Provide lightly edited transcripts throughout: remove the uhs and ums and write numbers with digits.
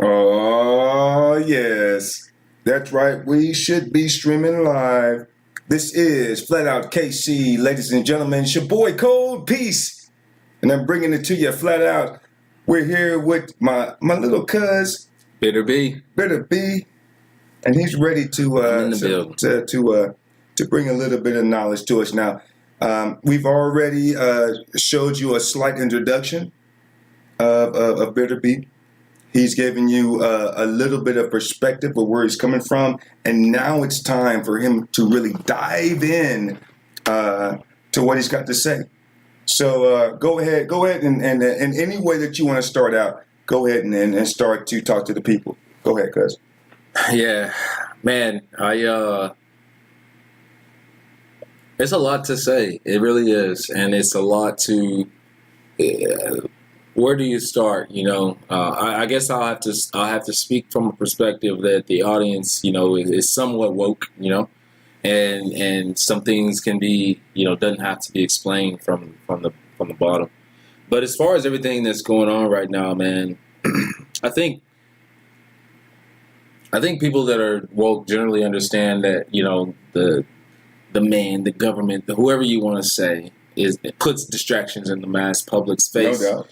Oh, yes. That's right. We should be streaming live. This is FlatOut KC, ladies and gentlemen. It's your boy Cold Peace. And I'm bringing it to you flat out. We're here with my little cuz, Bitter B. And he's ready to bring a little bit of knowledge to us. Now, we've already showed you a slight introduction of Bitter B. He's giving you a little bit of perspective of where he's coming from, and now it's time for him to really dive in to what he's got to say. So go ahead, and any way that you want to start out, go ahead and start to talk to the people. Go ahead, cuz. Yeah, man, it's a lot to say. It really is, and it's a lot to. Where do you start? I guess I'll have to speak from a perspective that the audience, is somewhat woke, and some things can be, doesn't have to be explained from the bottom. But as far as everything that's going on right now, man, I think people that are woke generally understand that, the government, whoever you want to say, it puts distractions in the mass public's face. No doubt.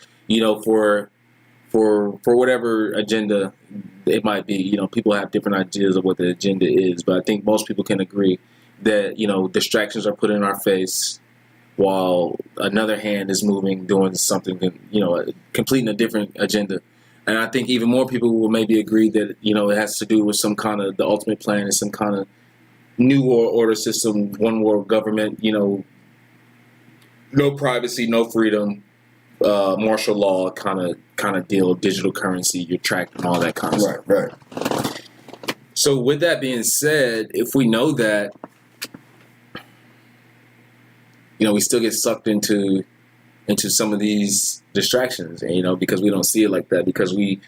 For whatever agenda it might be. People have different ideas of what the agenda is, but I think most people can agree that, distractions are put in our face while another hand is moving, doing something, completing a different agenda. And I think even more people will maybe agree that, it has to do with some kind of, the ultimate plan is some kind of new world order system, one world government, no privacy, no freedom, martial law kind of deal, digital currency, you're tracked and all that kind of stuff. Right. So with that being said, if we know that, we still get sucked into some of these distractions, and, because we don't see it like that, because we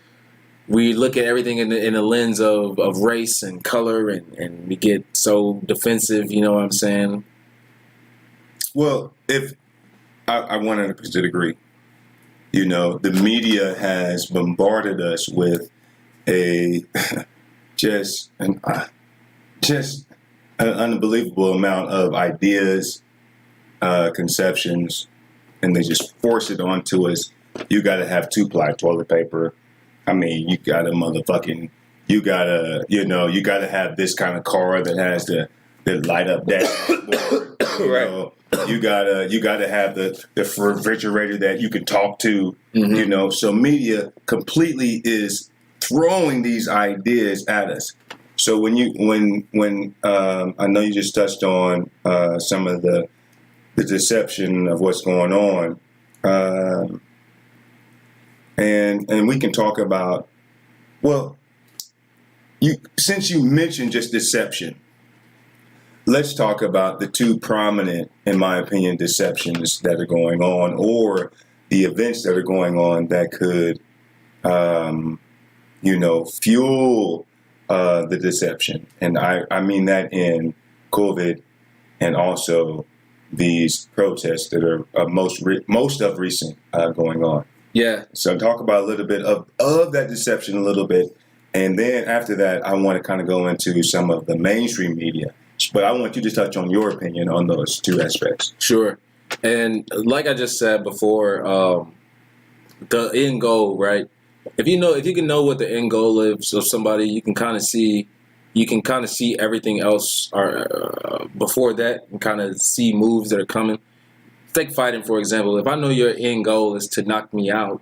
look at everything in the lens of race and color, and we get so defensive, you know what I'm saying? Well, if I 100% agree. The media has bombarded us with just an unbelievable amount of ideas, conceptions, and they just force it onto us. You got to have 2-ply toilet paper. I mean, you got to have this kind of car that has the light up dashboard. Right. You gotta have the refrigerator that you can talk to. Mm-hmm. So media completely is throwing these ideas at us. So when I know you just touched on some of the deception of what's going on, and we can talk about, since you mentioned just deception. Let's talk about the two prominent, in my opinion, deceptions that are going on, or the events that are going on that could, fuel the deception. And I mean that in COVID, and also these protests that are most of recent going on. Yeah. So talk about a little bit of that deception a little bit, and then after that, I want to kind of go into some of the mainstream media. But I want you to touch on your opinion on those two aspects. Sure. And like I just said before, the end goal, right? If you can know what the end goal is of somebody, you can kind of see everything else before that, and kind of see moves that are coming. Take fighting, for example. If I know your end goal is to knock me out,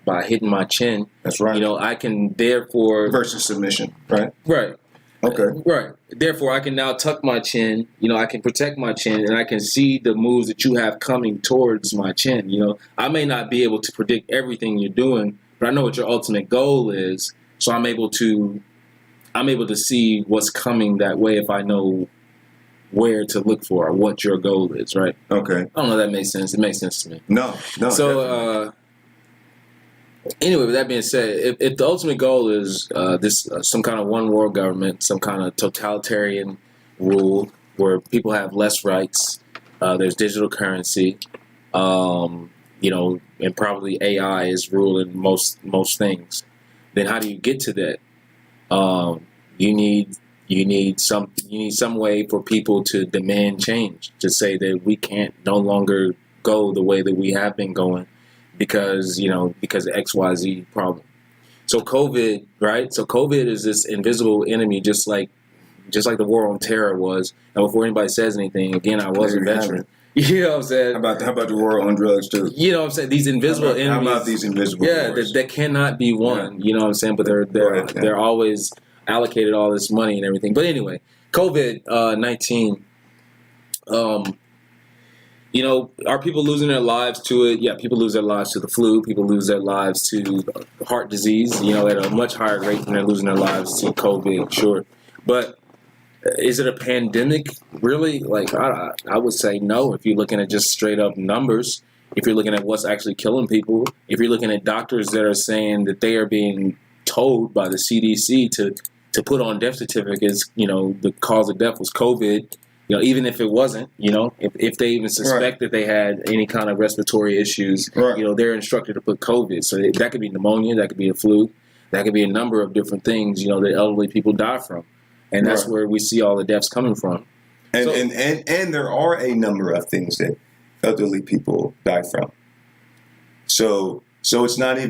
by hitting my chin. That's right. I can therefore versus submission, right? Right. Okay. Right. Therefore, I can now tuck my chin, I can protect my chin, and I can see the moves that you have coming towards my chin. I may not be able to predict everything you're doing, but I know what your ultimate goal is. So I'm able to see what's coming that way if I know where to look for or what your goal is, right? Okay. I don't know if that makes sense. It makes sense to me. No. So, anyway, with that being said, if the ultimate goal is some kind of one world government, some kind of totalitarian rule where people have less rights, there's digital currency, and probably AI is ruling most things, then how do you get to that? You need some way for people to demand change, to say that we can't no longer go the way that we have been going because of XYZ problem. So COVID, right? So COVID is this invisible enemy, just like the war on terror was. And before anybody says anything, again, I was a veteran. You know what I'm saying? How about the war on drugs too? You know what I'm saying? These invisible enemies. How about these invisible wars? That cannot be won. Yeah. You know what I'm saying? But they're always allocated all this money and everything. But anyway, COVID-19. Are people losing their lives to it? Yeah, people lose their lives to the flu. People lose their lives to heart disease, at a much higher rate than they're losing their lives to COVID, sure. But is it a pandemic, really? Like, I would say no if you're looking at just straight up numbers. If you're looking at what's actually killing people. If you're looking at doctors that are saying that they are being told by the CDC to put on death certificates, the cause of death was COVID. Even if it wasn't, if they even suspect that they had any kind of respiratory issues, they're instructed to put COVID. So that could be pneumonia, that could be a flu, that could be a number of different things, that elderly people die from. And that's where we see all the deaths coming from. And there are a number of things that elderly people die from. So it's not like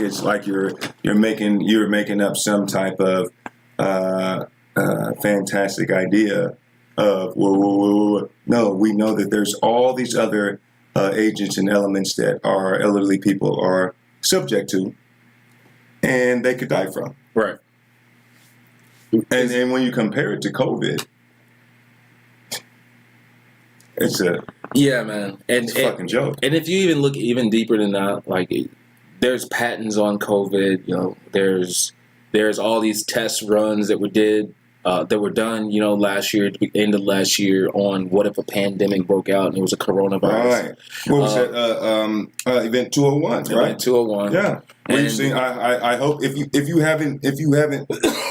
it's like you're making up some type of fantastic idea of no, we know that there's all these other agents and elements that our elderly people are subject to, and they could die from. Right. And when you compare it to COVID, it's a fucking joke. And if you even look even deeper than that, like there's patents on COVID. There's all these test runs that were done, last year, at the end of last year, on what if a pandemic broke out and it was a coronavirus. Right. What was that? Event 201, right? Event 201. Yeah. We've seen. I hope if you haven't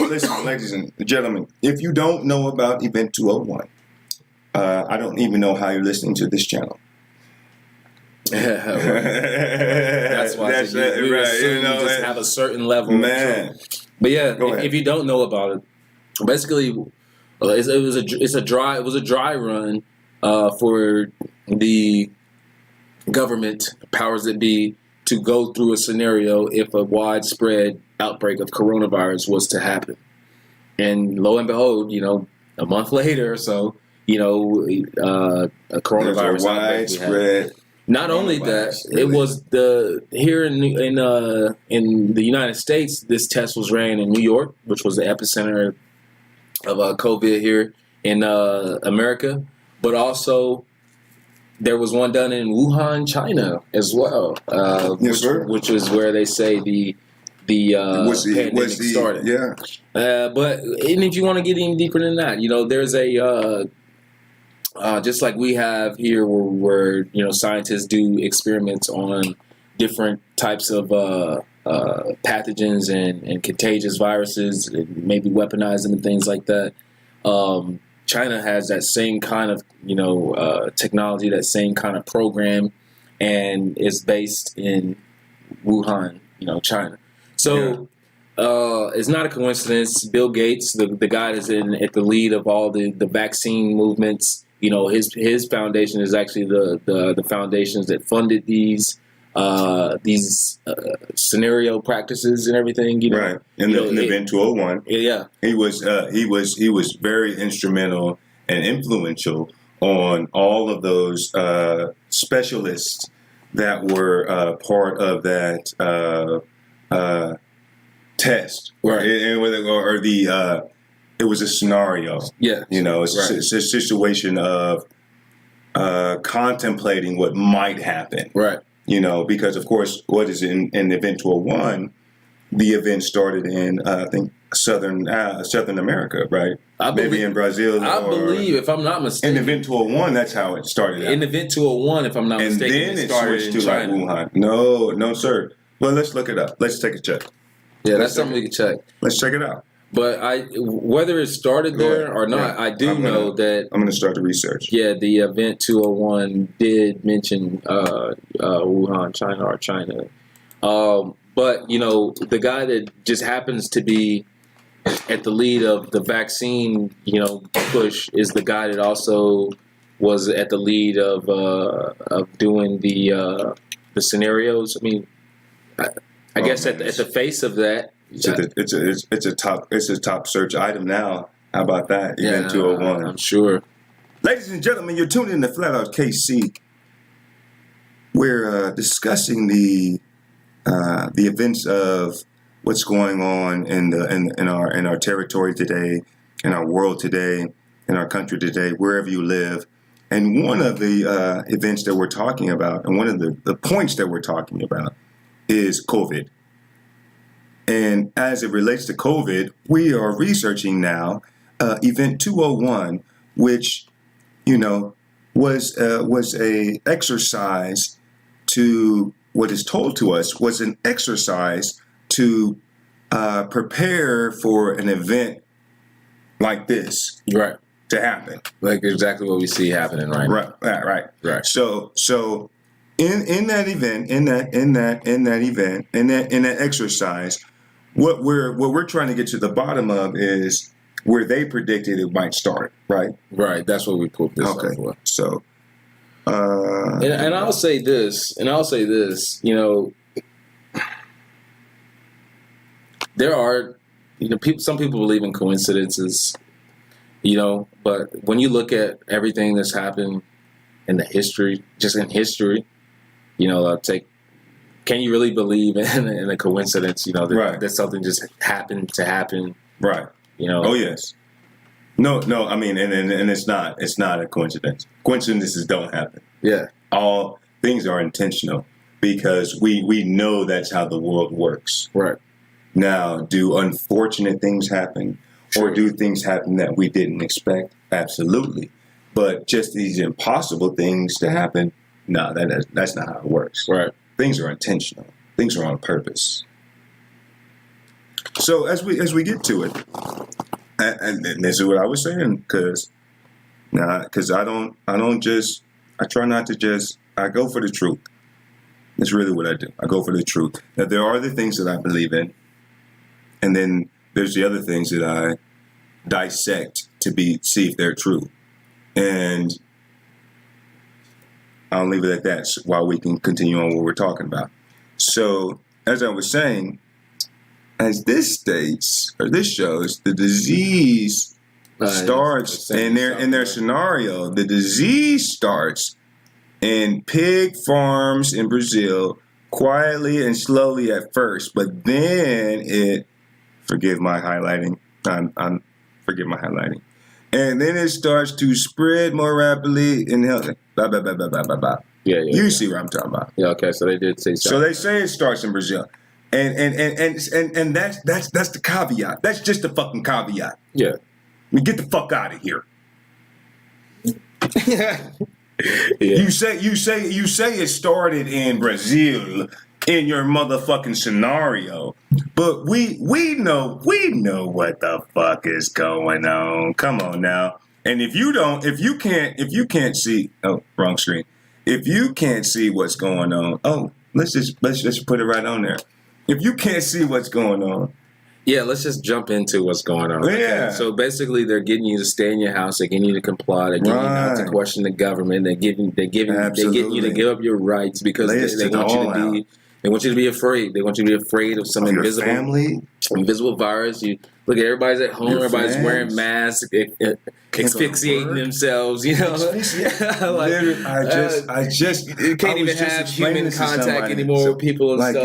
listen, ladies and gentlemen, if you don't know about Event 201, I don't even know how you're listening to this channel. That's why that's it, we right? assume you just have a certain level. Man. But yeah, if you don't know about it. Basically, it was a dry run for the government powers that be to go through a scenario if a widespread outbreak of coronavirus was to happen. And lo and behold, a month later or so, a coronavirus widespread. Not only that, really. It was here in the United States. This test was ran in New York, which was the epicenter of COVID here in America, but also there was one done in Wuhan, China, as well, which is where they say the pandemic started. Yeah. But if you want to get even deeper than that, there's a just like we have here, where scientists do experiments on different types of pathogens and contagious viruses, and maybe weaponize them and things like that. China has that same kind of technology, that same kind of program, and it's based in Wuhan, China. So it's not a coincidence. Bill Gates, the guy that's at the lead of all the vaccine movements, his foundation is actually the foundations that funded these scenario practices and everything, right? In the Event 201, yeah, he was very instrumental and influential on all of those specialists that were part of that test, right? It was a scenario, yeah. It's a situation of contemplating what might happen, right? Because of course, what is in Event 201, the event started in I think Southern America, right? Maybe in Brazil. I believe, if I'm not mistaken, in Event 201, that's how it started. In Event 201, if I'm not mistaken, and then it switched to China. Like Wuhan. No, sir. Well, let's look it up. Let's take a check. Yeah, that's something we can check. Let's check it out. But whether it started there or not, I do know that I'm going to start the research. Yeah, the Event 201 did mention Wuhan, China, or China. But the guy that just happens to be at the lead of the vaccine, push is the guy that also was at the lead of doing the scenarios. I mean, I guess at the face of that, it's a top search item now. How about that? Event 201. I'm sure. Ladies and gentlemen, you're tuned in to FlatOut F.O.K.C. We're discussing the events of what's going on in our territory today, in our world today, in our country today, wherever you live. And one of the events that we're talking about, and one of the points that we're talking about, is COVID. And as it relates to COVID, we are researching now Event 201, which was a exercise to what is told to us was an exercise to prepare for an event like this, right, to happen. Like exactly what we see happening right now. Right. So in that event, in that exercise, what we're trying to get to the bottom of is where they predicted it might start. Right. That's what we put this up for. So. And I'll say this. There are, some people believe in coincidences, but when you look at everything that's happened in the history, just in history, can you really believe in a coincidence? That something just happened to happen. Right. Oh yes. No. I mean, and it's not a coincidence. Coincidences don't happen. Yeah. All things are intentional because we know that's how the world works. Right. Now, do unfortunate things happen, or do things happen that we didn't expect? Absolutely. But just these impossible things to happen, no, that's not how it works. Right. Things are intentional. Things are on purpose. So as we get to it, and this is what I was saying, because I try not to just, I go for the truth. That's really what I do. I go for the truth. Now, there are the things that I believe in, and then there's the other things that I dissect to see if they're true. And I'll leave it at that while we can continue on what we're talking about. So, as I was saying, as this shows, the disease starts in their scenario. The disease starts in pig farms in Brazil, quietly and slowly at first, but then it. Forgive my highlighting. Forgive my highlighting. And then it starts to spread more rapidly in health. Blah, blah, blah, blah, blah, blah, blah. Yeah. You see what I'm talking about. Yeah, okay, so they did say something. So they say it starts in Brazil. And that's the caveat. That's just the fucking caveat. Yeah. I mean, get the fuck out of here. Yeah. You say it started in Brazil in your motherfucking scenario, but we know what the fuck is going on. Come on now. And if you can't see, oh, wrong screen. If you can't see what's going on, let's just put it right on there. If you can't see what's going on. Yeah, let's just jump into what's going on. Yeah. Okay? So basically, they're getting you to stay in your house. They're getting you to comply. They're getting you not to question the government. They're getting you to give up your rights because they want you to be afraid. They want you to be afraid of some invisible virus. You look at everybody's at home. Everybody's wearing masks, asphyxiating themselves. You can't even have human contact anymore with people and stuff.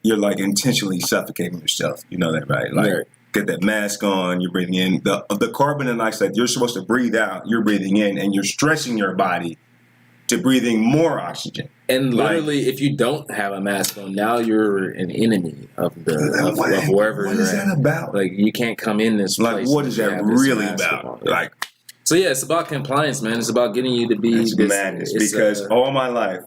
You're like intentionally suffocating yourself. You know that, right? Like get that mask on. You're breathing in the carbon monoxide you're supposed to breathe out. You're breathing in, and you're stressing your body to breathing more oxygen. And literally, if you don't have a mask on, now you're an enemy of wherever you're at. What is that about? Like, you can't come in this place. Like, what is that really about? Like, so yeah, it's about compliance, man. It's about getting you to be. It's madness because all my life,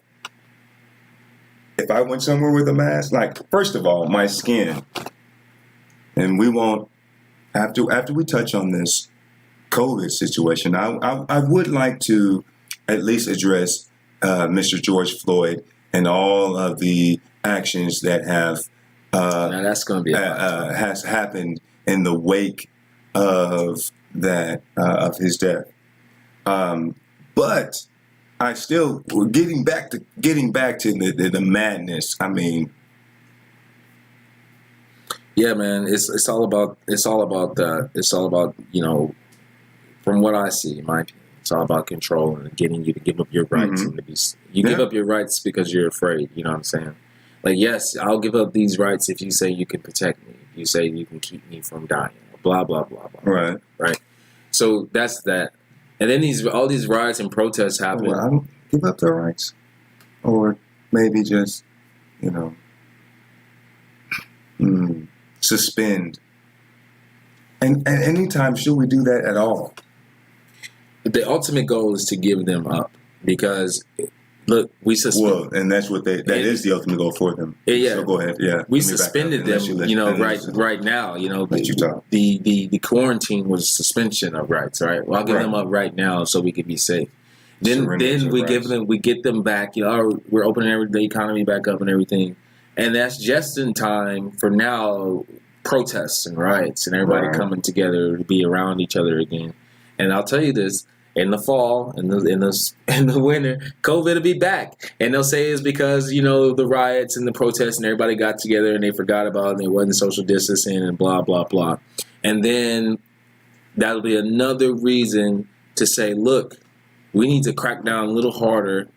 if I went somewhere with a mask, like, first of all, my skin, and we won't after we touch on this COVID situation, I would like to at least address Mr. George Floyd and all of the actions that have Now that's going to be a lot. has happened in the wake of that of his death. But I still getting back to the madness. I mean, Yeah, man, it's all about from what I see, in my opinion, it's all about control and getting you to give up your rights and to be give up your rights because you're afraid. You know what I'm saying? Like, yes, I'll give up these rights if you say you can protect me, if you say you can keep me from dying, blah blah blah blah. Right. So that's that, and then all these riots and protests happen. Well, I don't give up their rights, or maybe just suspend. And anytime should we do that at all? The ultimate goal is to give them up because, look, we suspend. Well, and that's what that is the ultimate goal for them. Yeah. So go ahead. Yeah. We suspended them. Right now. The quarantine was suspension of rights. Right. Well, I'll give them up right now so we can be safe. Then we get them back. We're opening the economy back up and everything, and that's just in time for now. Protests and riots and everybody coming together to be around each other again. And I'll tell you this: in the fall, in the winter, COVID will be back, and they'll say it's because the riots and the protests and everybody got together and they forgot about it and there wasn't social distancing and blah blah blah. And then that'll be another reason to say, look, we need to crack down a little harder.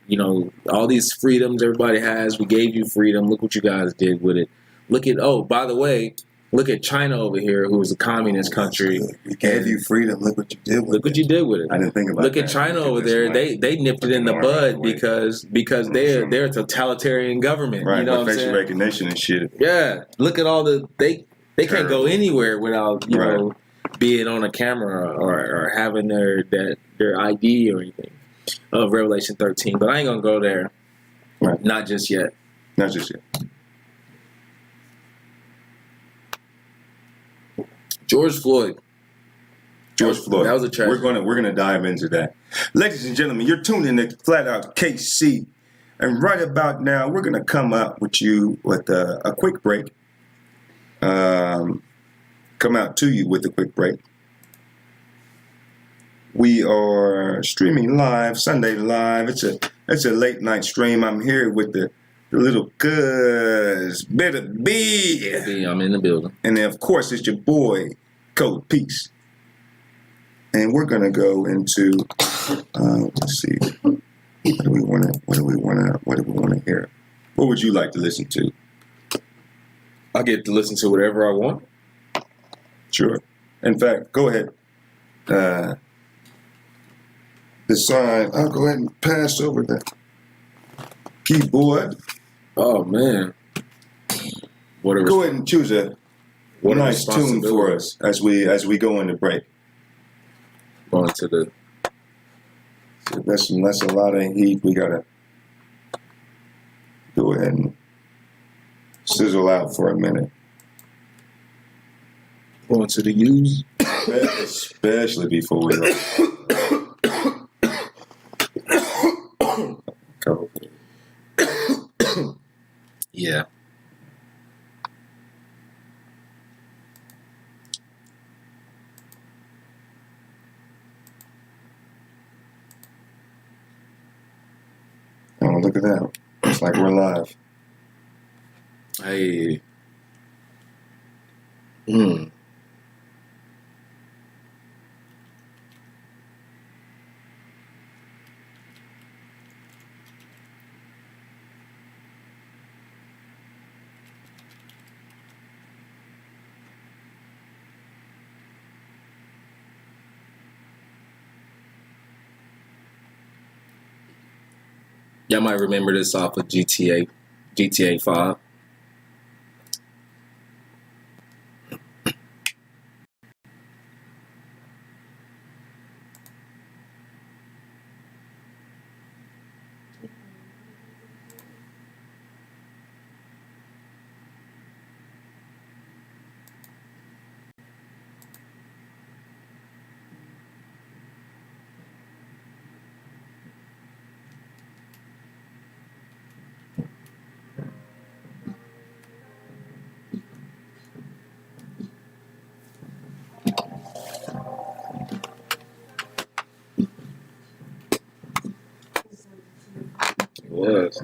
All these freedoms everybody has, we gave you freedom. Look what you guys did with it. By the way. Look at China over here, who is a communist country. We gave you freedom. Look what you did with it. Look what you did with it. I didn't think about that. Look at China over there. They nipped it in the bud because they're a totalitarian government. Right, you know what I'm facial saying? recognition and shit. Yeah. Look at all they can't go anywhere without being on a camera or having their ID or anything of Revelation 13. But I ain't gonna go there. Right. Not just yet. Not just yet. George Floyd. That was a tragedy. We're gonna dive into that. Ladies and gentlemen, you're tuned in to FlatOut F.O.K.C. And right about now, we're gonna come up with you with a quick break. Come out to you with a quick break. We are streaming live, Sunday live. It's a late night stream. I'm here with the little cuz Better B. I'm in the building. And then of course it's your boy Code Peace. And we're gonna go into let's see. What do we wanna hear? What would you like to listen to? I get to listen to whatever I want. Sure. In fact, go ahead. The sign, I'll go ahead and pass over the keyboard. Oh man. Go ahead and choose a nice tune for us as we go into break. Going to the that's a lot of heat. We gotta go ahead and sizzle out for a minute. Going to the use. Especially before we Yeah. Oh, look at that. It's like we're live. Hey. Y'all might remember this off of GTA 5. does.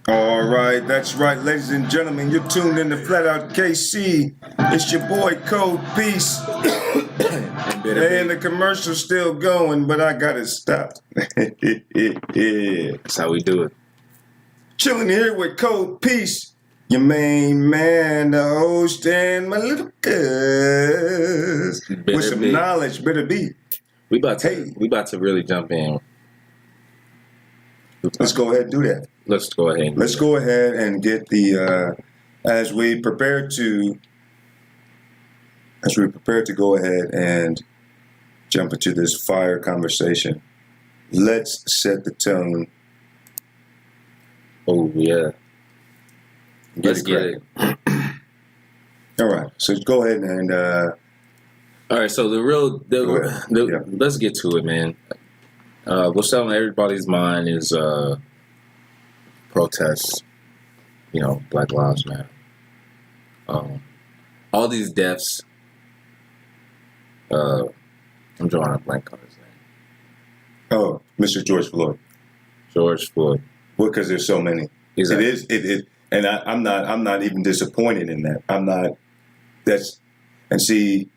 All right, that's right, ladies and gentlemen. You're tuned in to FlatOut KC. It's your boy Code Peace. And the commercial's still going, but I gotta stop. That's how we do it. Chilling here with Code Peace, your main man, the host, and my little cuz with some knowledge. Better be. We about to really jump in. Let's go ahead and do that. Let's go ahead. Let's go ahead and get the as we prepare to go ahead and jump into this fire conversation. Let's set the tone. Oh yeah. Let's get it. All right. So go ahead and. All right. So let's get to it, man. What's on everybody's mind is protests. Black Lives Matter. All these deaths. I'm drawing a blank on his name. Oh, Mr. George Floyd. George Floyd. Well, because there's so many. Exactly. It is, and I'm not even disappointed in that. I'm not. And see.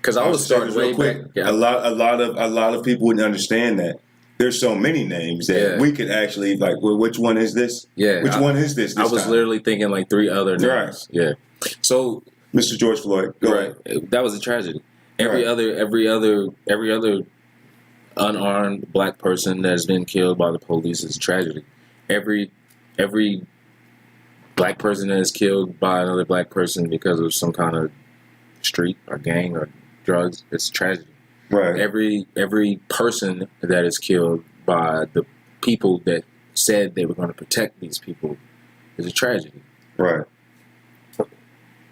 Because I was starting way back. Yeah. A lot of people wouldn't understand that. There's so many names that we could actually well, which one is this? Yeah. Which one is this? I was time? Literally thinking like 3 other names. Right. Yeah. So Mr. George Floyd. Right. That was a tragedy. Every other unarmed black person that's been killed by the police is a tragedy. Every black person that is killed by another black person because of some kind of street or gang or drugs, it's a tragedy. Right. Every person that is killed by the people that said they were going to protect these people is a tragedy. Right.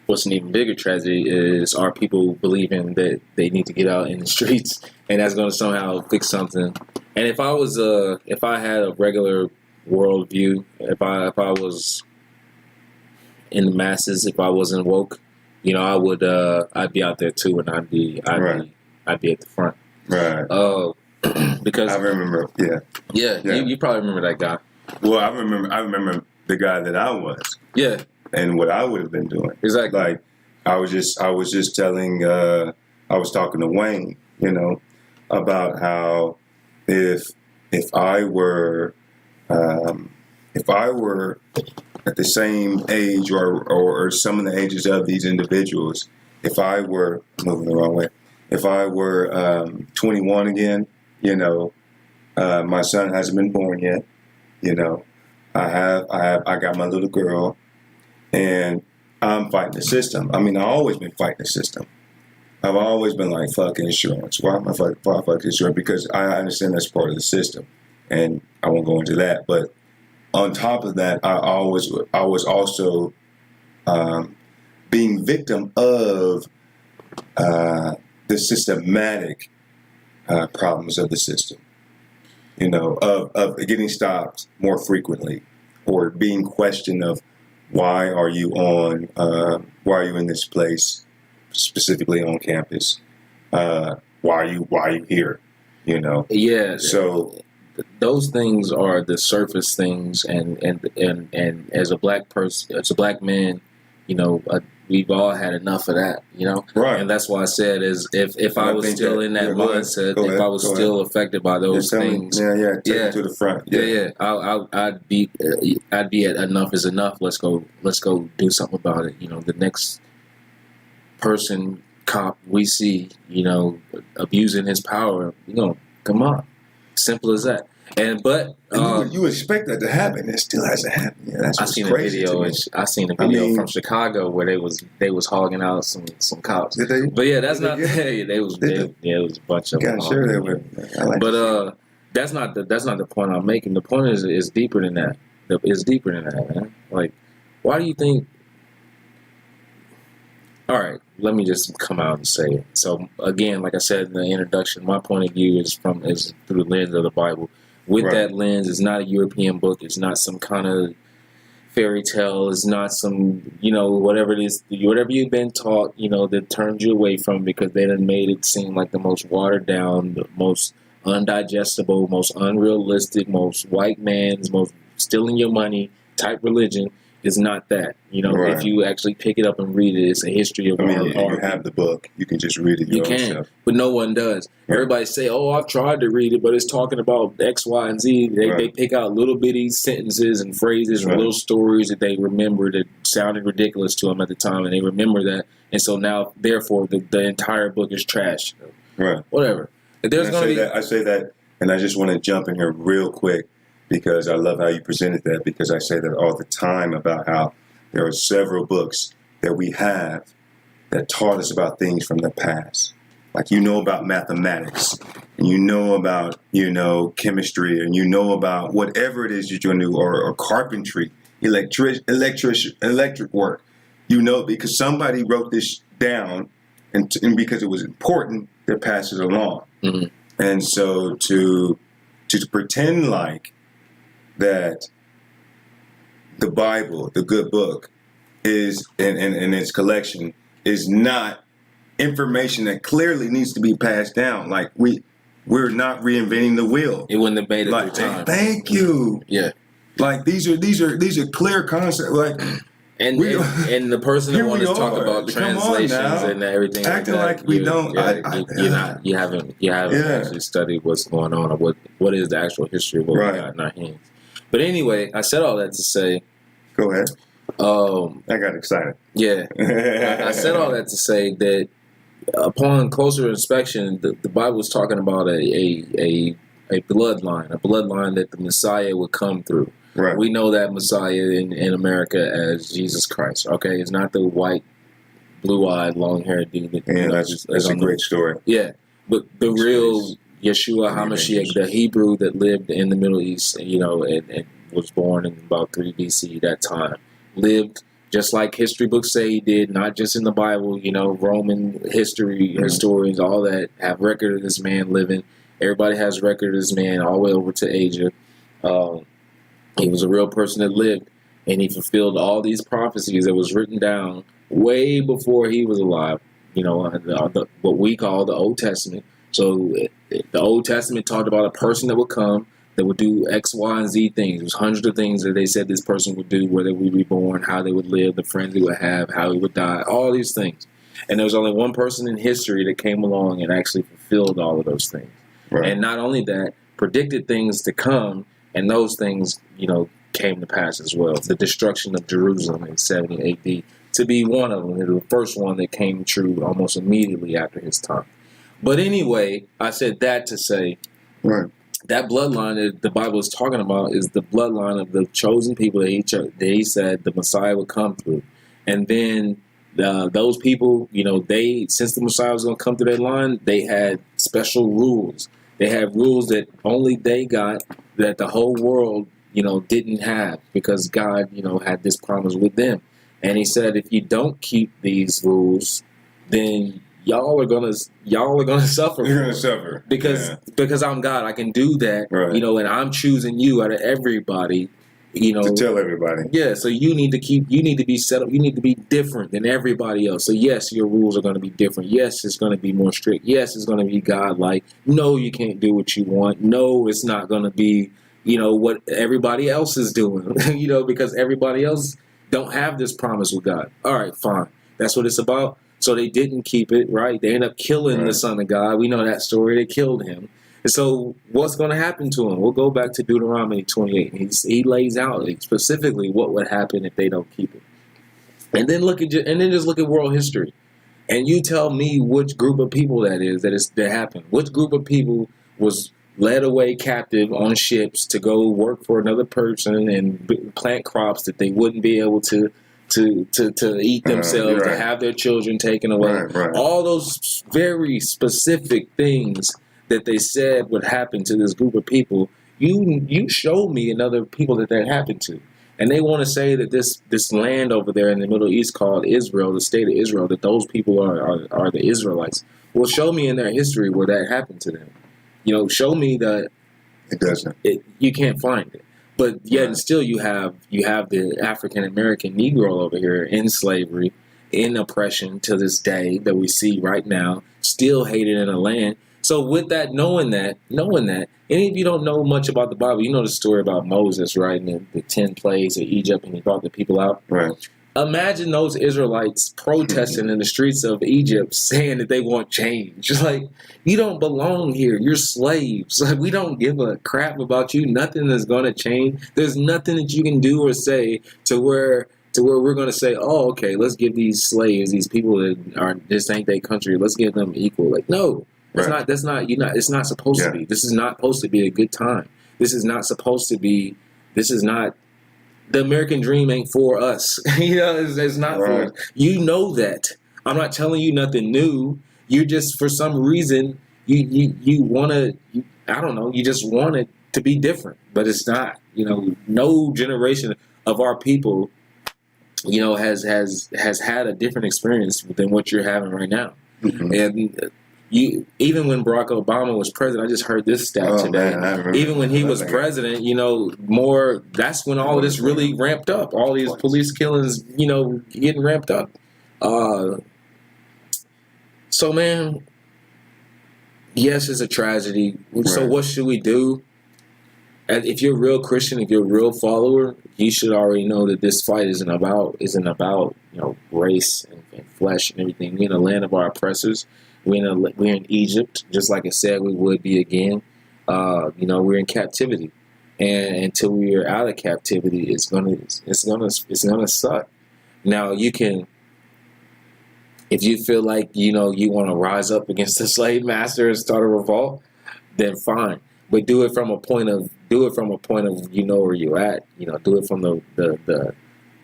What's an even bigger tragedy is our people believing that they need to get out in the streets and that's going to somehow fix something. And if I had a regular worldview, if I was in the masses, if I wasn't woke, I would I'd be out there too, and I'd be at the front. Right. Because I remember. Yeah. You probably remember that guy. Well, I remember the guy that I was. Yeah. And what I would have been doing. Exactly. Like I was just telling. I was talking to Wayne, about how if I were at the same age or some of the ages of these individuals, if I were moving the wrong way, if I were 21 again, my son hasn't been born yet, I got my little girl, and I'm fighting the system. I mean, I've always been fighting the system. I've always been like, fuck insurance. Why am I fuck insurance? Because I understand that's part of the system, and I won't go into that. But on top of that, I was also being victim of the systematic problems of the system. Of getting stopped more frequently, or being questioned of why are you in this place, specifically on campus? Why are you here? Yeah. So those things are the surface things, and as a black person, as a black man, we've all had enough of that, Right. And that's why I said is if I was still in that mindset, if I was still affected by those things, take it to the front. Yeah. I'd be at enough is enough. Let's go do something about it. The next cop we see, abusing his power, come on. Simple as that. But you expect that to happen. It still hasn't happened yet. That's what's crazy to me. I seen a video from Chicago where they was hogging out some cops. Did they? But yeah, that's not. It was a bunch of them. Sure they were. But that's not the point I'm making. The point is deeper than that. It's deeper than that, man. Like, why do you think? All right, let me just come out and say it. So again, like I said in the introduction, my point of view is through the lens of the Bible. With that lens, it's not a European book. It's not some kind of fairy tale. It's not some, whatever it is, whatever you've been taught, that turned you away from because they done made it seem like the most watered down, the most undigestible, most unrealistic, most white man's, most stealing your money type religion. Is not that. Right. If you actually pick it up and read it, it's a history of you have the book. You can just read it yourself. But no one does. Right. Everybody say, oh, I've tried to read it, but it's talking about X, Y, and Z. They pick out little bitty sentences and phrases and little stories that they remember that sounded ridiculous to them at the time, and they remember that. And so now, therefore, the entire book is trash. Right. Whatever. I say that, and I just want to jump in here real quick, because I love how you presented that, because I say that all the time about how there are several books that we have that taught us about things from the past. Like, about mathematics, and about, chemistry, and about whatever it is you're doing, or carpentry, electric work. You know, because somebody wrote this down, and because it was important, they passed it along. Mhm. And so to pretend like that the Bible, the good book, is in its collection is not information that clearly needs to be passed down. Like we're not reinventing the wheel. It wouldn't have made it Like, through time. thank you. Yeah. Like these are clear concepts. Like And the person that Here we wants to talk are. about Come on translations now. and everything Acting like, that, like we don't- you haven't Yeah. actually studied what's going on or what is the actual history of what Right. we got in our hands. But anyway, I said all that to say, go ahead. I got excited. Yeah, I said all that to say that upon closer inspection, the Bible is talking about a bloodline that the Messiah would come through. Right. We know that Messiah in America as Jesus Christ. Okay, it's not the white, blue-eyed, long-haired dude. That's a great story. Yeah, but the real Yeshua HaMashiach, the Hebrew that lived in the Middle East, and was born in about 3 BC, that time, lived just like history books say he did, not just in the Bible. Roman history, historians, all that have record of this man living. Everybody has record of this man all the way over to Asia. He was a real person that lived, and he fulfilled all these prophecies that was written down way before he was alive. What we call the Old Testament. So the Old Testament talked about a person that would come that would do X, Y, and Z things. There was hundreds of things that they said this person would do, where they would be born, how they would live, the friends they would have, how he would die, all these things. And there was only one person in history that came along and actually fulfilled all of those things. Right. And not only that, predicted things to come, and those things, came to pass as well. The destruction of Jerusalem in 70 AD to be one of them. It was the first one that came true almost immediately after his time. But anyway, I said that to say, right, that bloodline that the Bible is talking about is the bloodline of the chosen people that he said the Messiah would come through. And then those people, since the Messiah was going to come through that line, they had special rules. They had rules that only they got, that the whole world, didn't have, because God, had this promise with them. And he said, if you don't keep these rules, then y'all are gonna suffer. You're gonna suffer because I'm God. I can do that, right. And I'm choosing you out of everybody, to tell everybody. Yeah, so you need to be set up. You need to be different than everybody else. So yes, your rules are going to be different. Yes, it's going to be more strict. Yes, it's going to be God-like. No, you can't do what you want. No, it's not going to be, what everybody else is doing, because everybody else don't have this promise with God. All right, fine. That's what it's about. So they didn't keep it, right? They ended up killing the Son of God. We know that story. They killed him. And so what's going to happen to him? We'll go back to Deuteronomy 28. He lays out specifically what would happen if they don't keep it. And then just look at world history. And you tell me which group of people that happened. Which group of people was led away captive on ships to go work for another person and plant crops that they wouldn't be able to eat themselves, to have their children taken away. Right. All those very specific things that they said would happen to this group of people, you showed me another people that happened to. And they want to say that this land over there in the Middle East called Israel, the state of Israel, that those people are the Israelites. Well, show me in their history where that happened to them. Show me that it doesn't. You can't find it. But yet and still you have the African American Negro over here in slavery, in oppression to this day that we see right now, still hated in the land. So with that, knowing that, any of you don't know much about the Bible, you know the story about Moses, right? And the 10 plagues of Egypt, and he brought the people out. Right. Imagine those Israelites protesting in the streets of Egypt, saying that they want change. Like, you don't belong here. You're slaves. Like, we don't give a crap about you. Nothing is going to change. There's nothing that you can do or say to where we're going to say, oh, okay, let's give these slaves, these people this ain't their country, let's give them equal. Like, no. It's not supposed to be. This is not supposed to be a good time. This is not the American dream ain't for us. It's not for us. You know that. I'm not telling you nothing new. You just, for some reason, you want to, I don't know, you just want it to be different. But it's not, no generation. of our people, has had a different experience than what you're having right now. Mm-hmm. And even when Barack Obama was president, I just heard this stat today. Man, even when he was president, that's when all of this really ramped up. All these police killings, getting ramped up. So, man, yes, it's a tragedy. Right. So what should we do? And if you're a real Christian, if you're a real follower, you should already know that this fight isn't about race and flesh and everything. We're in the land of our oppressors. We're in Egypt, just like it said we would be again. We're in captivity, and until we are out of captivity, it's gonna suck. Now you can, if you feel like you want to rise up against the slave master and start a revolt, then fine. But do it from a point of where you're at. Do it from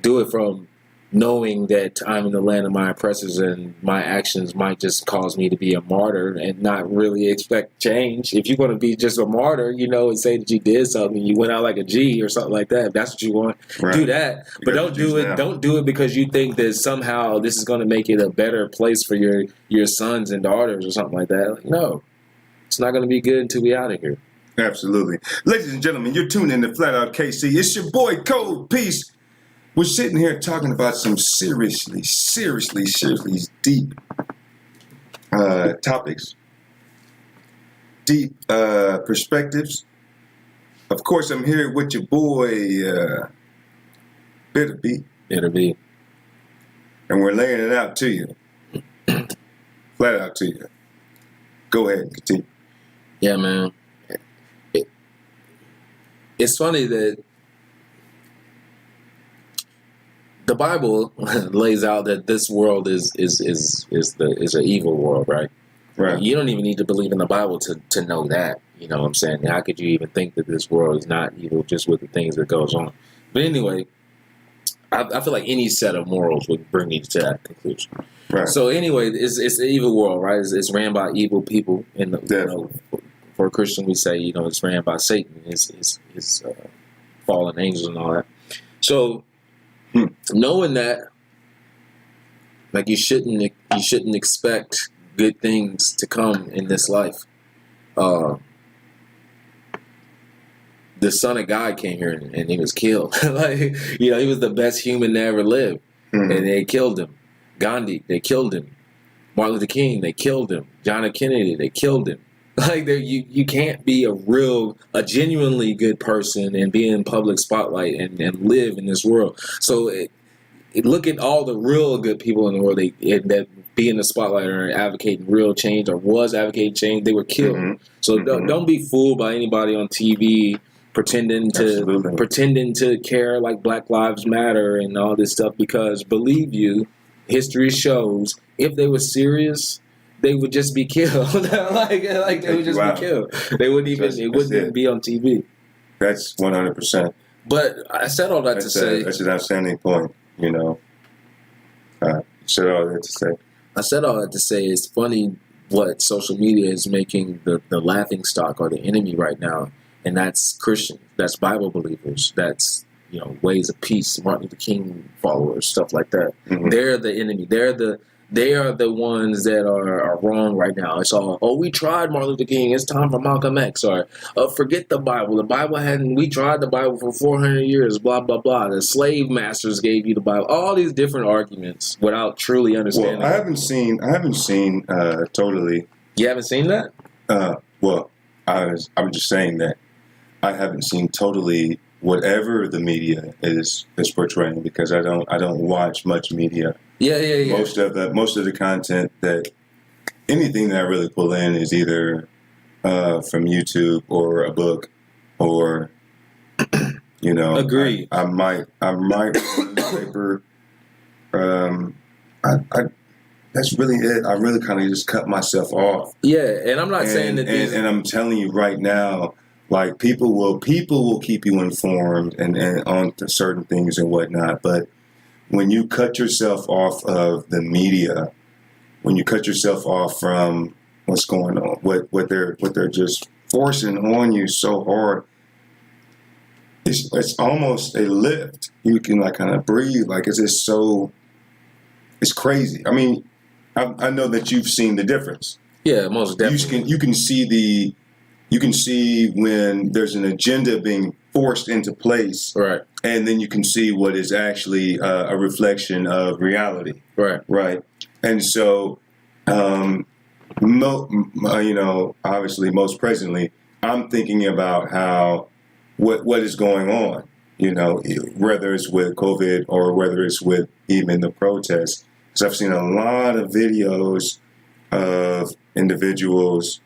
do it from knowing that I'm in the land of my oppressors and my actions might just cause me to be a martyr and not really expect change. If you're going to be just a martyr, and say that you did something, you went out like a G or something like that. If that's what you want, right. Do that. But don't do it. Now. Don't do it because you think that somehow this is going to make it a better place for your sons and daughters or something like that. No, it's not going to be good until we out of here. Absolutely. Ladies and gentlemen, you're tuned in to FlatOut KC. It's your boy, Cold Peace. We're sitting here talking about some seriously deep topics, deep perspectives. Of course, I'm here with your boy, Bitter B. And we're laying it out to you. Flat out to you. Go ahead and continue. Yeah, man. It's funny that the Bible lays out that this world is an evil world, right? Right. You don't even need to believe in the Bible to know that. You know what I'm saying? How could you even think that this world is not evil just with the things that goes on? But anyway, I feel like any set of morals would bring you to that conclusion. Right. So anyway, it's an evil world, right? It's ran by evil people, and for a Christian, we say it's ran by Satan, his fallen angels and all that. So knowing that, like you shouldn't expect good things to come in this life. The Son of God came here and he was killed. He was the best human to ever live, and they killed him. Gandhi, they killed him. Martin Luther King, they killed him. John F. Kennedy, they killed him. You can't be a genuinely good person and be in public spotlight and live in this world. So look at all the real good people in the world that be in the spotlight or advocating real change or was advocating change. They were killed. Mm-hmm. So don't be fooled by anybody on TV pretending to care like Black Lives Matter and all this stuff, because believe you, history shows if they were serious, they would just be killed. They would just be killed. They wouldn't even be on TV. That's 100%. But I said all that to say that's an outstanding point. Said all that to say. I said all that to say it's funny what social media is making the laughing stock or the enemy right now, and that's Christians, that's Bible believers, that's ways of peace, Martin Luther King followers, stuff like that. Mm-hmm. They're the enemy. They are the ones that are wrong right now. It's all, we tried Martin Luther King, it's time for Malcolm X, or forget the Bible. The Bible we tried the Bible for 400 years, blah, blah, blah. The slave masters gave you the Bible. All these different arguments without truly understanding. Well, I haven't seen totally. You haven't seen that? I'm just saying that I haven't seen totally whatever the media is portraying, because I don't watch much media. Yeah. Most of the content anything that I really pull in is either from YouTube or a book, or Agreed. I might read a newspaper. That's really it. I really kind of just cut myself off. Yeah, and I'm not saying that. And I'm telling you right now, like people will keep you informed and on to certain things and whatnot, but when you cut yourself off of the media, when you cut yourself off from what's going on, what they're just forcing on you so hard, it's almost a lift. You can like kind of breathe. Like it's just so. It's crazy. I mean, I know that you've seen the difference. Yeah, most definitely. You can see when there's an agenda being forced into place, Right. and then you can see what is actually a reflection of reality. Right. Right. And so, obviously, most presently, I'm thinking about how what is going on. Whether it's with COVID or whether it's with even the protests, because I've seen a lot of videos of individuals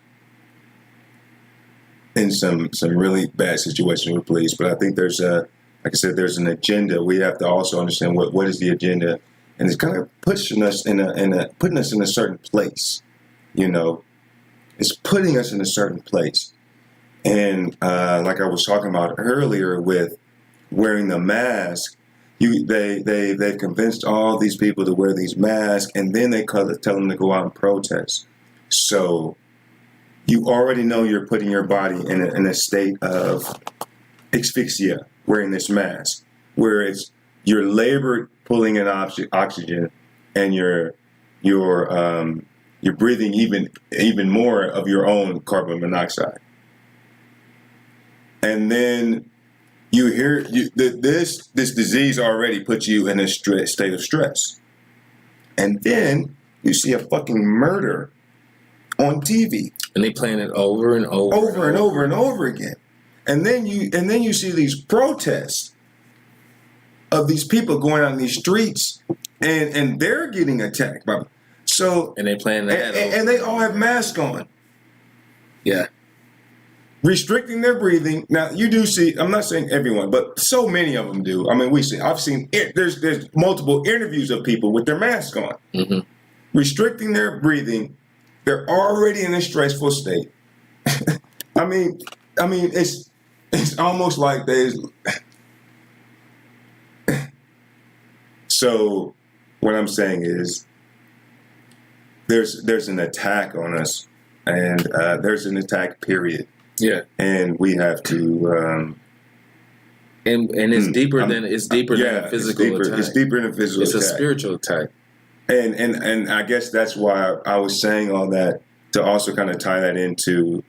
in some really bad situations with police. But I think there's like I said, there's an agenda. We have to also understand what is the agenda, and it's kind of pushing us putting us in a certain place. It's putting us in a certain place. And like I was talking about earlier with wearing the mask, they've convinced all these people to wear these masks, and then they tell them to go out and protest. So you already know you're putting your body in a state of asphyxia wearing this mask, where you're labored pulling in oxygen, and you're breathing even more of your own carbon monoxide. And then you hear this disease already puts you in a state of stress. And then you see a fucking murder on TV. And they playing it over and over. Over and over again. And then you see these protests of these people going out in these streets, and they're getting attacked by. So and they playing that and they all have masks on. Yeah. Restricting their breathing. Now you do see. I'm not saying everyone, but so many of them do. I mean, I've seen it. There's multiple interviews of people with their mask on, restricting their breathing. They're already in a stressful state. I mean, it's almost like there's. So, what I'm saying is, there's an attack on us, and there's an attack period. Yeah, and we have to. And it's deeper than a physical attack. It's deeper than a physical attack. It's a spiritual attack. And I guess that's why I was saying all that, to also kind of tie that into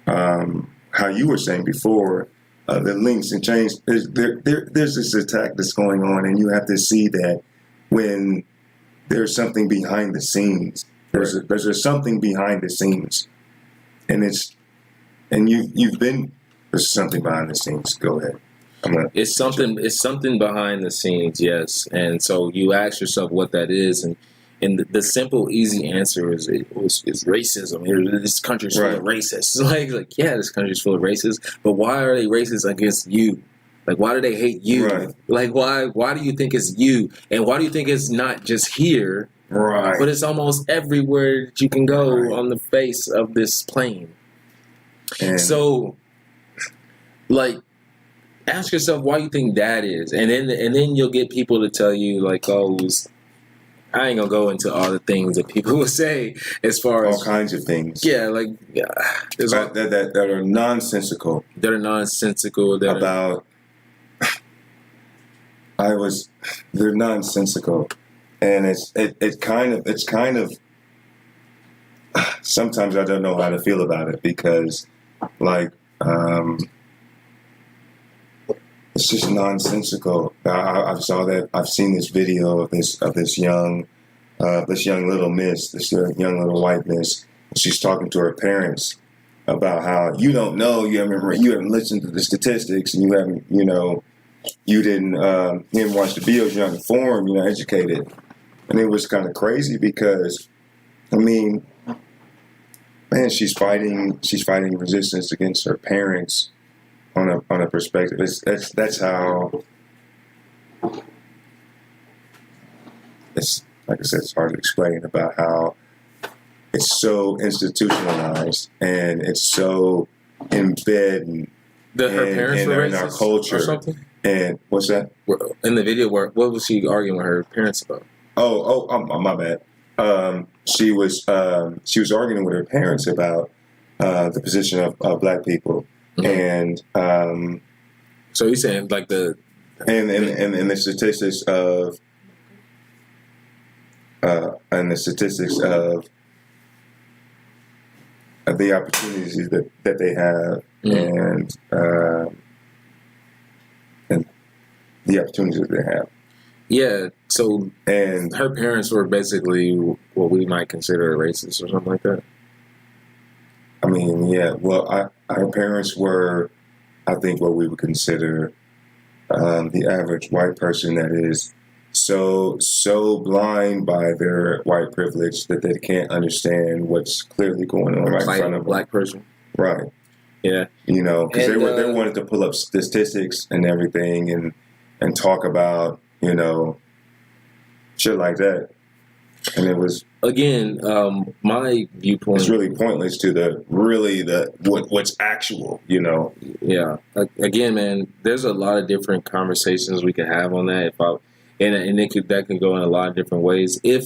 how you were saying before, the links and chains. There's this attack that's going on, and you have to see that when there's something behind the scenes. There's something behind the scenes, and there's something behind the scenes. Go ahead. It's something behind the scenes, yes. And so you ask yourself what that is, and the simple, easy answer is racism. This country's full of racists. Like yeah, this country's full of racists. But why are they racist against you? Like, why do they hate you? Right. Like, why do you think it's you? And why do you think it's not just here? Right. But it's almost everywhere that you can go on the face of this plane. And so, like, ask yourself why you think that is, and then you'll get people to tell you, like, oh, I ain't gonna go into all the things that people will say as far as all kinds of things. Yeah, like there's that are nonsensical. That are nonsensical. They're nonsensical, and it's kind of. Sometimes I don't know how to feel about it, because, like, it's just nonsensical. I've seen this video of this young little miss, this young little white miss. She's talking to her parents about how you don't know, you haven't listened to the statistics, and you didn't watch the videos, you're not informed, you're not educated. And it was kind of crazy because, I mean, man, she's fighting resistance against her parents on a perspective. That's how it's, like I said, it's hard to explain about how it's so institutionalized and it's so embedded in our culture. Or something? And what's that? In the video, what was she arguing with her parents about? My bad. She was arguing with her parents about the position of black people, and So you're saying like the and the statistics of the opportunities that they have, and the opportunities that they have. Yeah. So And her parents were basically what we might consider a racist or something like that. I mean, yeah. Well, our parents were, I think, what we would consider the average white person that is so blind by their white privilege that they can't understand what's clearly going on right in front of them. Black person. Right. Yeah. You know, because they wanted to pull up statistics and everything and talk about, you know, shit like that. And it was, again, my viewpoint. It's really pointless to what's actual, you know. Yeah. Again, man, there's a lot of different conversations we could have on that. That could go in a lot of different ways. If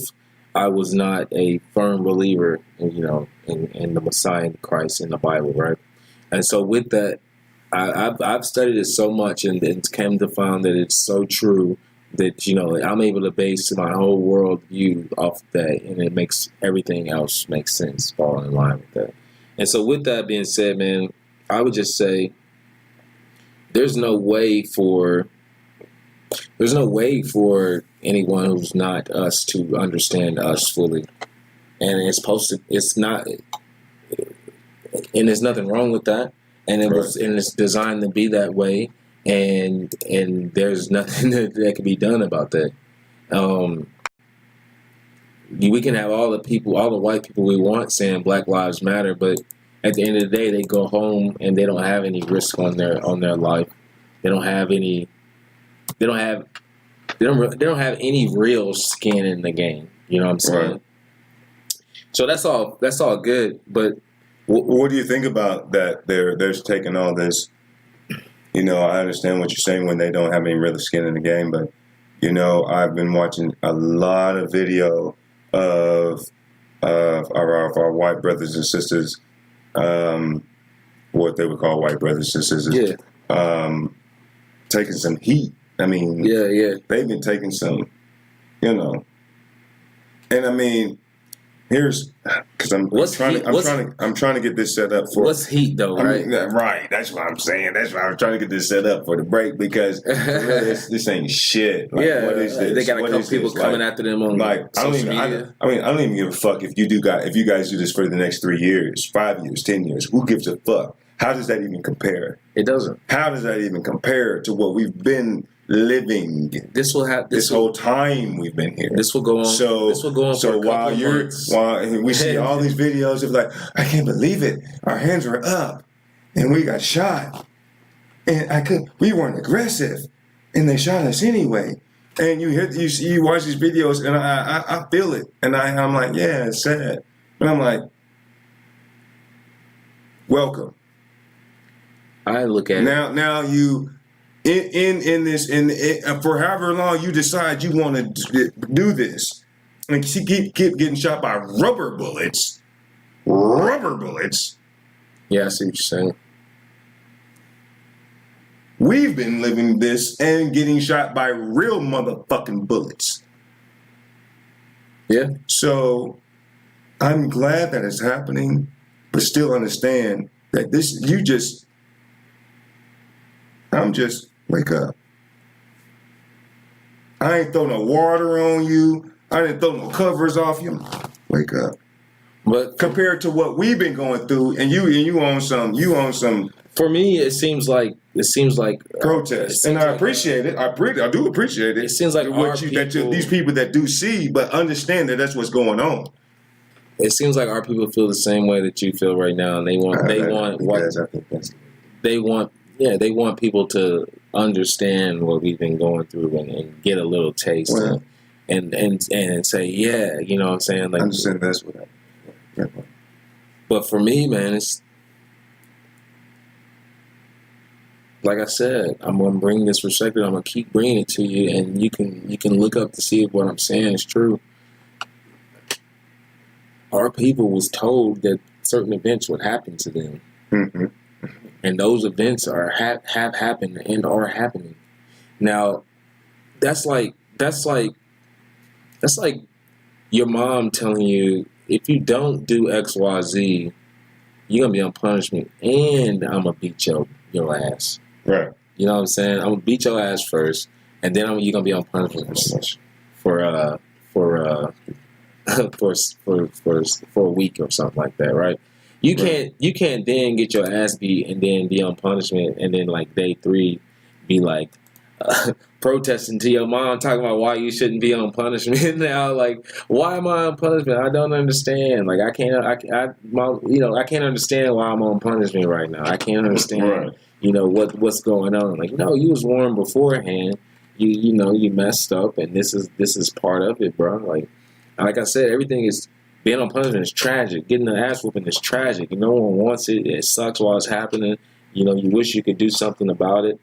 I was not a firm believer, in the Messiah, in Christ, in the Bible, right? And so with that, I've studied it so much and came to find that it's so true that, I'm able to base my whole world view off that, and it makes everything else make sense, fall in line with that. And so with that being said, man, I would just say there's no way for anyone who's not us to understand us fully. And it's not, and there's nothing wrong with that. And it's designed to be that way. And there's nothing that can be done about that. We can have all the white people we want saying Black Lives Matter, but at the end of the day, they go home and they don't have any risk on their life. They don't have any real skin in the game. You know what I'm saying? Right. So that's all good. But what do you think about that? They're taking all this. I understand what you're saying when they don't have any real skin in the game, but I've been watching a lot of video of our white brothers and sisters, what they would call white brothers and sisters, taking some heat. I mean, they've been taking some, and I mean, because I'm trying to get this set up for what's heat though, right? Right. That's what I'm saying. That's why I'm trying to get this set up for the break, because this ain't shit. Like, what is this? They got a couple people coming after them on social media. I don't even give a fuck if you guys do this for the next 3 years, 5 years, 10 years. Who gives a fuck? How does that even compare? It doesn't. How does that even compare to what we've been living this whole time we've been here? This will go on. So while we see all these videos of like, I can't believe it, our hands were up and we got shot, and we weren't aggressive and they shot us anyway. And you watch these videos and I feel it, and I'm like, yeah, it's sad, but I'm like, welcome. I look at now you. In this, for however long you decide you want to do this, and keep getting shot by rubber bullets. Yeah, I see what you're saying. We've been living this and getting shot by real motherfucking bullets. Yeah. So I'm glad that it's happening, but still understand that wake up. I ain't throw no water on you. I didn't throw no covers off you. Wake up. But compared to what we've been going through, and you own some. For me, it seems like protest, and I appreciate it. I do appreciate it. It seems like these people that do see, but understand that that's what's going on. It seems like our people feel the same way that you feel right now, and they want people to understand what we've been going through and get a little taste and say, yeah, you know what I'm saying? Like, I understand that's what I. Yeah. But for me, man, it's like I said, I'm gonna bring this perspective. I'm gonna keep bringing it to you, and you can look up to see if what I'm saying is true. Our people was told that certain events would happen to them. Mm-hmm. and those events have happened and are happening. Now, that's like your mom telling you, if you don't do X, Y, Z, you're gonna be on punishment, and I'm gonna beat your ass. Right. You know what I'm saying? I'm gonna beat your ass first, and then you're gonna be on punishment for a week or something like that, right? You can't then get your ass beat and then be on punishment, and then like day 3 be like protesting to your mom, talking about why you shouldn't be on punishment now. Like, why am I on punishment? I don't understand. Like, I can't understand why I'm on punishment right now. I can't understand, what's going on. Like, no, you was warned beforehand. You messed up, and this is part of it, bro. Like I said, everything is being on punishment is tragic. Getting the ass whooping is tragic. No one wants it. It sucks while it's happening. You wish you could do something about it.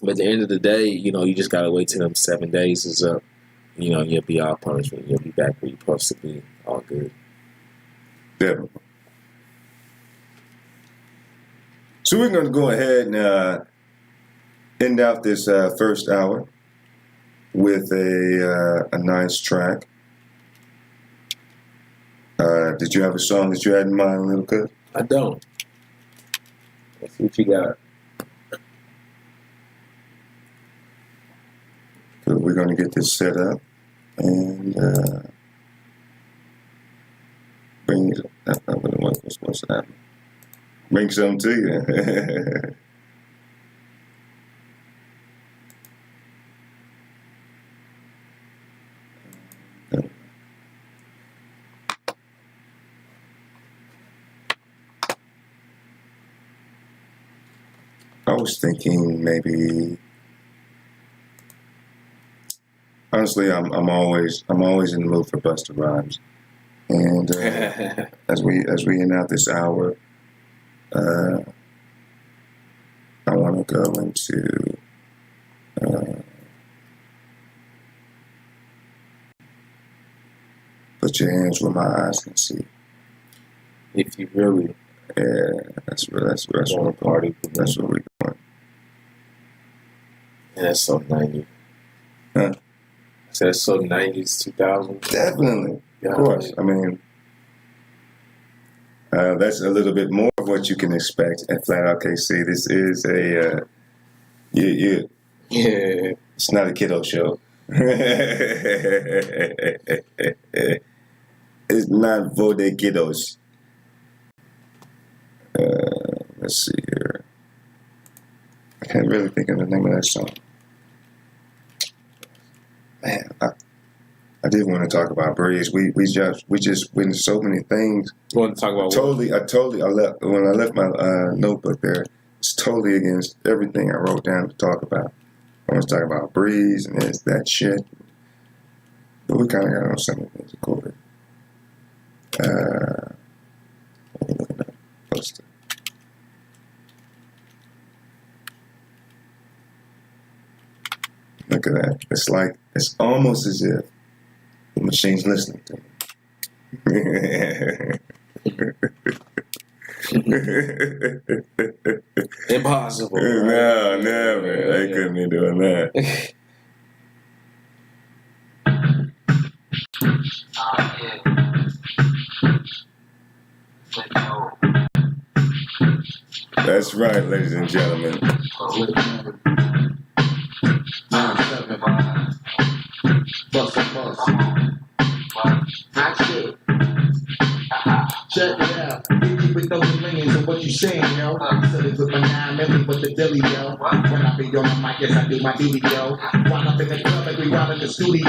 But at the end of the day, you just gotta wait till them 7 days is up. You'll be off punishment. You'll be back where you're supposed to be. All good. Definitely. So we're gonna go ahead and end out this first hour with a nice track. Did you have a song that you had in mind, Little Cuz? I don't. Let's see what you got. So we're going to get this set up and bring what's supposed to happen. Bring something to you. I was thinking maybe. Honestly, I'm always in the mood for Busta Rhymes, and as we end out this hour, I want to go into put your hands where my eyes can see. If you really, that's where we're going. That's where we're going. Yeah, that's so 90s. Huh? So that's so 90s, 2000s. Definitely, of course. I mean, that's a little bit more of what you can expect at FlatOut F.O.K.C. This is a yeah. It's not a kiddo show. It's not for the kiddos. Let's see here. I can't really think of the name of that song. Man, I did want to talk about Breeze. We just went so many things. You want to talk about when I left my notebook there, it's totally against everything I wrote down to talk about. I want to talk about Breeze and that shit. But we kind of got on some of the things recorded. Look at that poster. Look at that. It's almost as if the machine's listening to me. Impossible. Right? No, man. They couldn't be doing that. That's right, ladies and gentlemen. Check it out. Hit you with those millions of what you saying, yo. So they put my 9 million with the dilly, yo. When I be on the mic, yes, I do my duty, yo. While I'm in the club, like we wild in the studio. You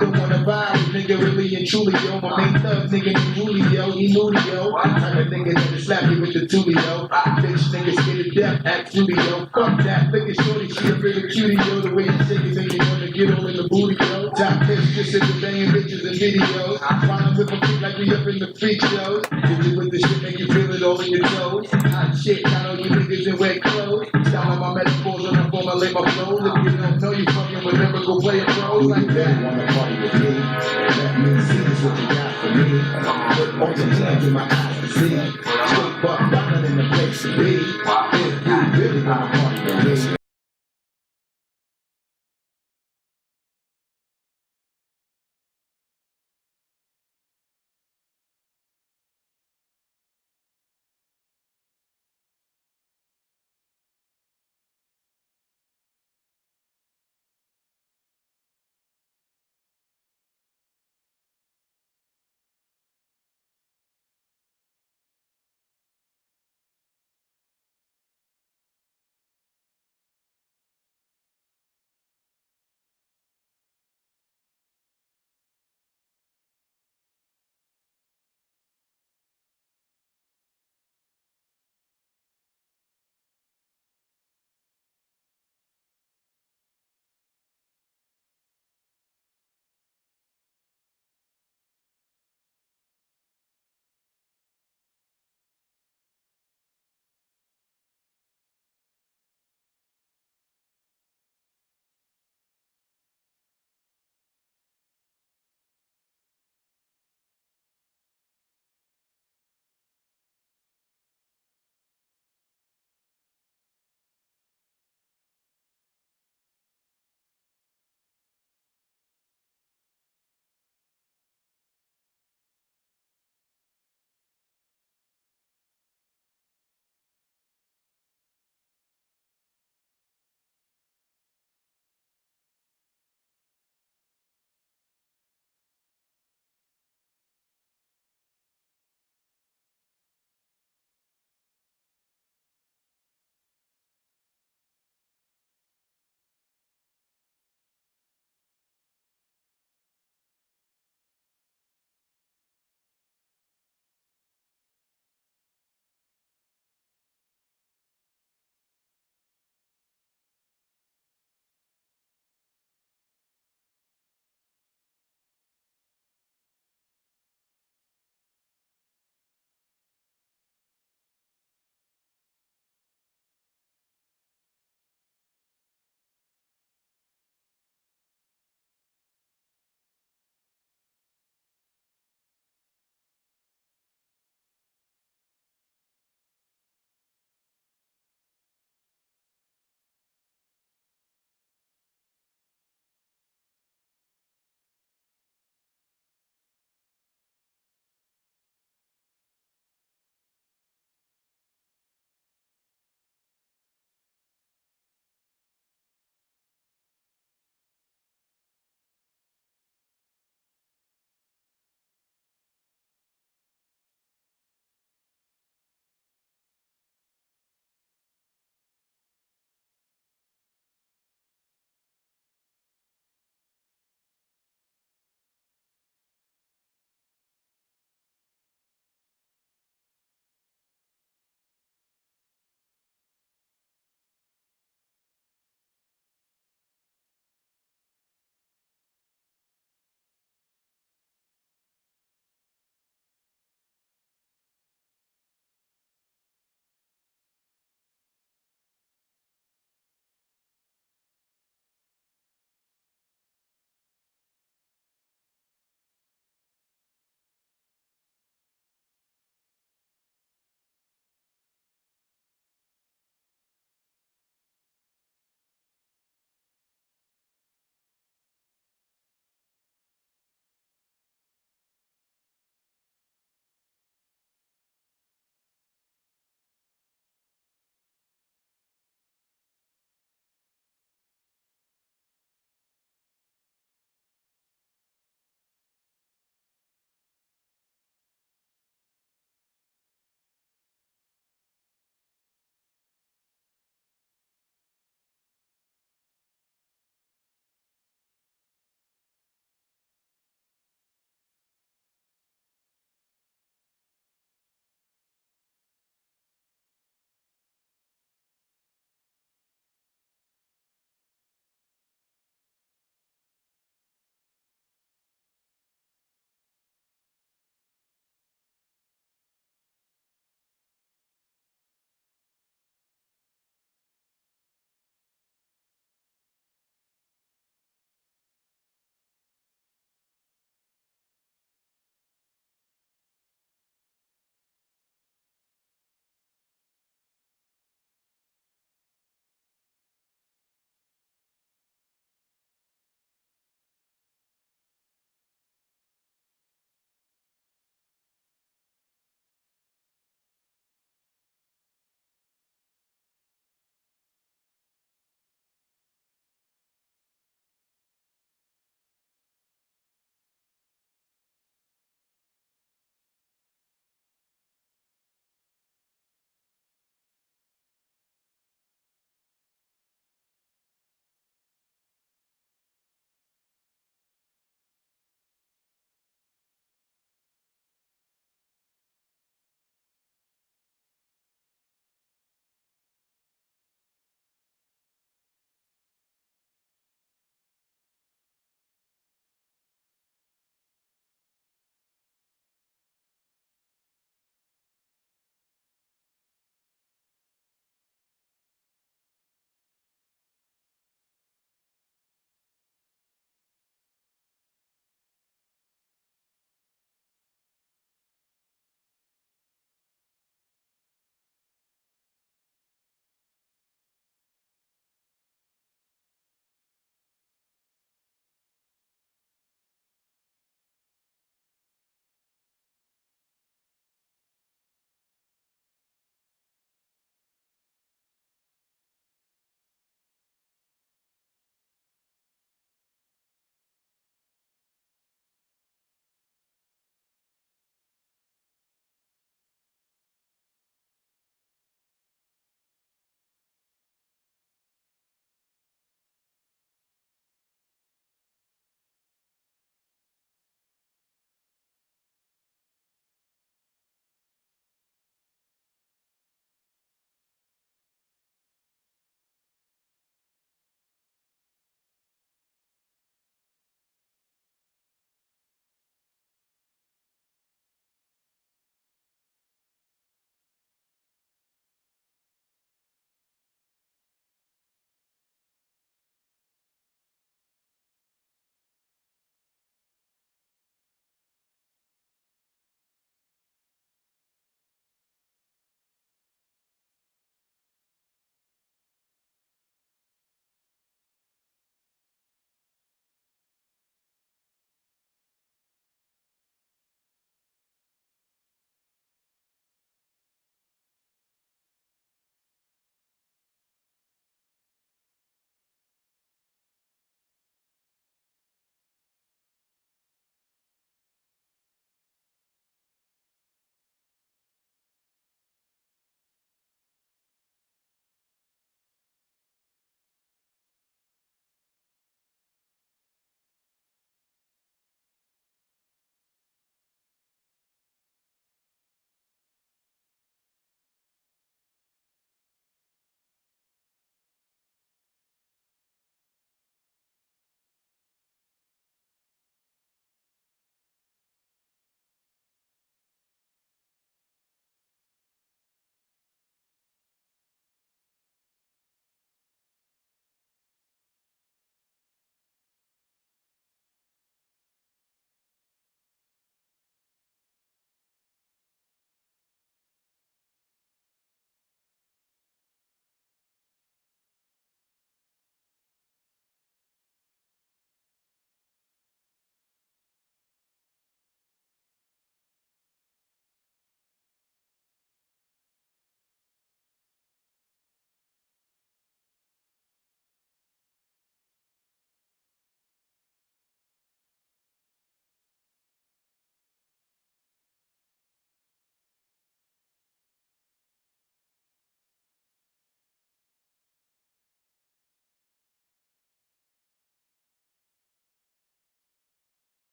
don't wanna vibe with nigga really and truly, yo. My main thug nigga named Julio, he moody, yo. Type of nigga that'll slap you with the tulio. Bitch niggas scared to death, act fruity, yo. Fuck that, look at shorty, she a bigger cutie, yo. The way you shake it, make you wanna get all in the booty, yo. Top bitch, just in the banging bitches and videos. While with my feet like we up in the freak shows. Hit you with the shit, make you feel it all in your toes. Hot shit, got all you niggas in wet clothes. Styling my metaphors when I formulate my flows. If you don't know, you fucking would never go play a pro like that. Wanna party with me? Let me see this what you got for me. Put all your hands in my eyes to see. Straight buck, rockin' in the place to be. really wanna party.